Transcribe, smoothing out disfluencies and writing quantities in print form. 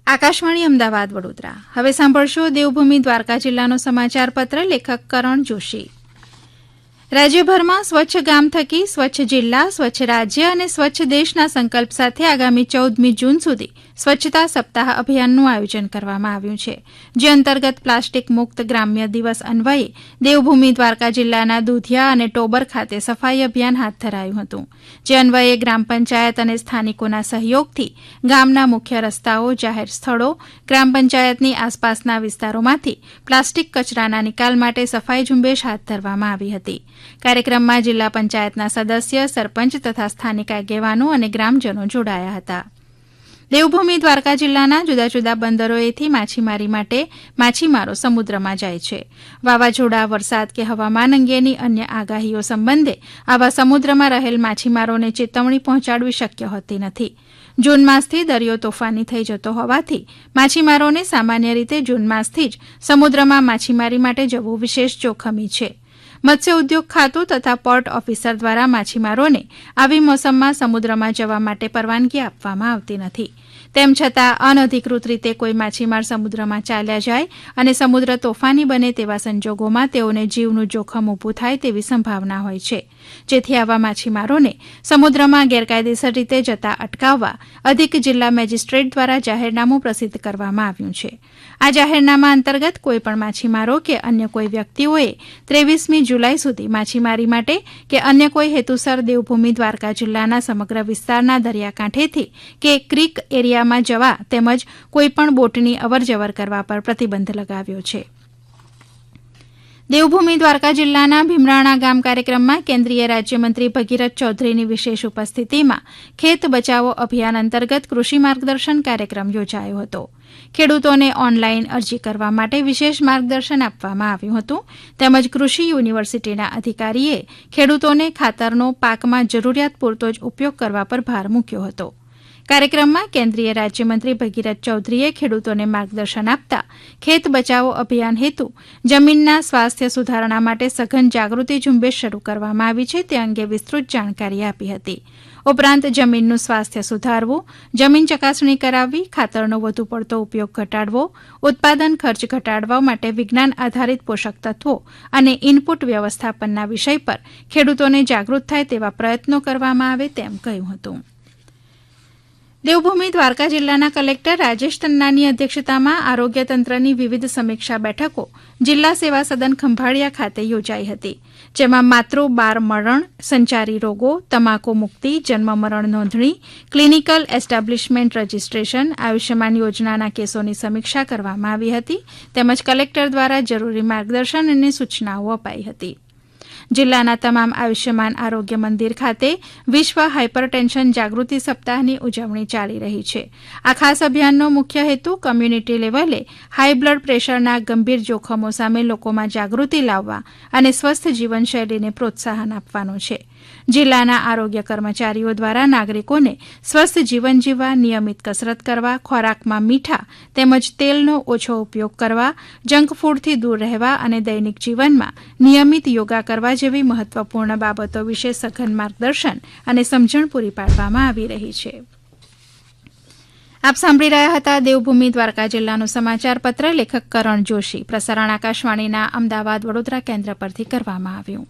આકાશવાણી અમદાવાદ વડોદરા. હવે સાંભળશો દેવભૂમિ દ્વારકા જિલ્લાનો સમાચાર પત્ર. લેખક કરણ જોશી. રાજ્યભરમાં સ્વચ્છ ગામ થકી સ્વચ્છ જિલ્લા, સ્વચ્છ રાજ્ય અને સ્વચ્છ દેશના સંકલ્પ સાથે આગામી 14મી જૂન સુધી સ્વચ્છતા સપ્તાહ અભિયાનનું આયોજન કરવામાં આવ્યું છે, જે અંતર્ગત પ્લાસ્ટિક મુક્ત ગ્રામ્ય દિવસ અન્વયે દેવભૂમિ દ્વારકા જિલ્લાના દુધિયા અને ટોબર ખાતે સફાઈ અભિયાન હાથ ધરાયું હતું, જે અન્વયે ગ્રામ પંચાયત અને સ્થાનિકોના સહયોગથી ગામના મુખ્ય રસ્તાઓ, જાહેર સ્થળો, ગ્રામ પંચાયતની આસપાસના વિસ્તારોમાંથી પ્લાસ્ટિક કચરાના નિકાલ માટે સફાઈ ઝુંબેશ હાથ ધરવામાં આવી હતી. કાર્યક્રમમાં જિલ્લા પંચાયતના સદસ્ય, સરપંચ તથા સ્થાનિક આગેવાનો અને ગ્રામજનો જોડાયા હતા. દેવભૂમિ દ્વારકા જિલ્લાના જુદા જુદા બંદરોએથી માછીમારી માટે માછીમારો સમુદ્રમાં જાય છે. વાવાઝોડા, વરસાદ કે હવામાન અંગેની અન્ય આગાહીઓ સંબંધે આવા સમુદ્રમાં રહેલ માછીમારોને ચેતવણી પહોંચાડવી શક્ય હોતી નથી. જૂન માસથી દરિયો તોફાની થઈ જતો હોવાથી માછીમારોને સામાન્ય રીતે જૂન માસથી જ સમુદ્રમાં માછીમારી માટે જવું વિશેષ જોખમી છે. મત્સ્ય ઉદ્યોગ ખાતું તથા પોર્ટ ઓફિસર દ્વારા માછીમારોને આવી મોસમમાં સમુદ્રમાં જવા માટે પરવાનગી આપવામાં આવતી નથી. તેમ છતાં અનધિકૃત રીતે કોઈ માછીમાર સમુદ્રમાં ચાલ્યા જાય અને સમુદ્ર તોફાની બને તેવા સંજોગોમાં તેઓને જીવનું જોખમ ઊભું થાય તેવી સંભાવના હોય છે. જેથી આવા માછીમારોને સમુદ્રમાં ગેરકાયદેસર રીતે જતા અટકાવવા અધિક જિલ્લા મેજિસ્ટ્રેટ દ્વારા જાહેરનામું પ્રસિદ્ધ કરવામાં આવ્યું છે. આ જાહેરનામા અંતર્ગત કોઈપણ માછીમારો કે અન્ય કોઈ વ્યક્તિઓએ 23મી જુલાઈ સુધી માછીમારી માટે કે અન્ય કોઈ હેતુસર દેવભૂમિ દ્વારકા જિલ્લાના સમગ્ર વિસ્તારના દરિયાકાંઠેથી કે ક્રીક એરિયામાં જવા તેમજ કોઈપણ બોટની અવરજવર કરવા પર પ્રતિબંધ લગાવ્યો છે. દેવભૂમિ દ્વારકા જિલ્લાના ભીમરાણા ગામ કાર્યક્રમમાં કેન્દ્રીય રાજ્યમંત્રી ભગીરથ ચૌધરીની વિશેષ ઉપસ્થિતિમાં ખેત બચાવો અભિયાન અંતર્ગત કૃષિ માર્ગદર્શન કાર્યક્રમ યોજાયો હતો. ખેડૂતોને ઓનલાઈન અરજી કરવા માટે વિશેષ માર્ગદર્શન આપવામાં આવ્યું હતું. તેમજ કૃષિ યુનિવર્સિટીના અધિકારીએ ખેડૂતોને ખાતરનો પાકમાં જરૂરિયાત પૂરતો જ ઉપયોગ કરવા પર ભાર મૂક્યો હતો. કાર્યક્રમમાં કેન્દ્રીય રાજ્યમંત્રી ભગીરથ ચૌધરીએ ખેડૂતોને માર્ગદર્શન આપતા ખેત બચાવો અભિયાન હેતુ જમીનના સ્વાસ્થ્ય સુધારણા માટે સઘન જાગૃતિ ઝુંબેશ શરૂ કરવામાં આવી છે તે અંગે વિસ્તૃત જાણકારી આપી હતી. ઉપરાંત જમીનનું સ્વાસ્થ્ય સુધારવું, જમીન ચકાસણી કરાવવી, ખાતરનો વધુ પડતો ઉપયોગ ઘટાડવો, ઉત્પાદન ખર્ચ ઘટાડવા માટે વિજ્ઞાન આધારિત પોષક તત્વો અને ઇનપુટ વ્યવસ્થાપનના વિષય પર ખેડૂતોને જાગૃત થાય તેવા પ્રયત્નો કરવામાં આવે તેમ કહ્યું હતું. દેવભૂમિ દ્વારકા જિલ્લાના કલેક્ટર રાજેશ તન્નાની અધ્યક્ષતામાં આરોગ્ય તંત્રની વિવિધ સમીક્ષા બેઠકો જિલ્લા સેવા સદન ખંભાળિયા ખાતે યોજાઈ હતી, જેમાં માતૃ બાળ મરણ, સંચારી રોગો, તમાકુ મુક્તિ, જન્મ મરણ નોંધણી, ક્લિનિકલ એસ્ટાબ્લિશમેન્ટ રજીસ્ટ્રેશન, આયુષ્યમાન યોજનાના કેસોની સમીક્ષા કરવામાં આવી હતી. તેમજ કલેક્ટર દ્વારા જરૂરી માર્ગદર્શન અને સૂચનાઓ અપાઈ હતી. જિલ્લાના તમામ આયુષ્યમાન આરોગ્ય મંદિર ખાતે વિશ્વ હાઇપરટેન્શન જાગૃતિ સપ્તાહની ઉજવણી ચાલી રહી છે. આ ખાસ અભિયાનનો મુખ્ય હેતુ કમ્યુનિટી લેવલે હાઈ બ્લડ પ્રેશરના ગંભીર જોખમો સામે લોકોમાં જાગૃતિ લાવવા અને સ્વસ્થ જીવનશૈલીને પ્રોત્સાહન આપવાનો છે. જિલ્લાના આરોગ્ય કર્મચારીઓ દ્વારા નાગરિકોને સ્વસ્થ જીવન જીવવા, નિયમિત કસરત કરવા, ખોરાકમાં મીઠા તેમજ તેલનો ઓછો ઉપયોગ કરવા, જંક ફૂડથી દૂર રહેવા અને દૈનિક જીવનમાં નિયમિત યોગા કરવા જેવી મહત્વપૂર્ણ બાબતો વિશે સઘન માર્ગદર્શન અને સમજણ પૂરી પાડવામાં આવી રહી છે. આપ સાંભળી રહ્યા હતા દેવભૂમિ દ્વારકા જિલ્લાનું સમાચાર પત્ર. લેખક કરણ જોશી. પ્રસારણ આકાશવાણીના અમદાવાદ વડોદરા કેન્દ્ર પરથી કરવામાં આવ્યું.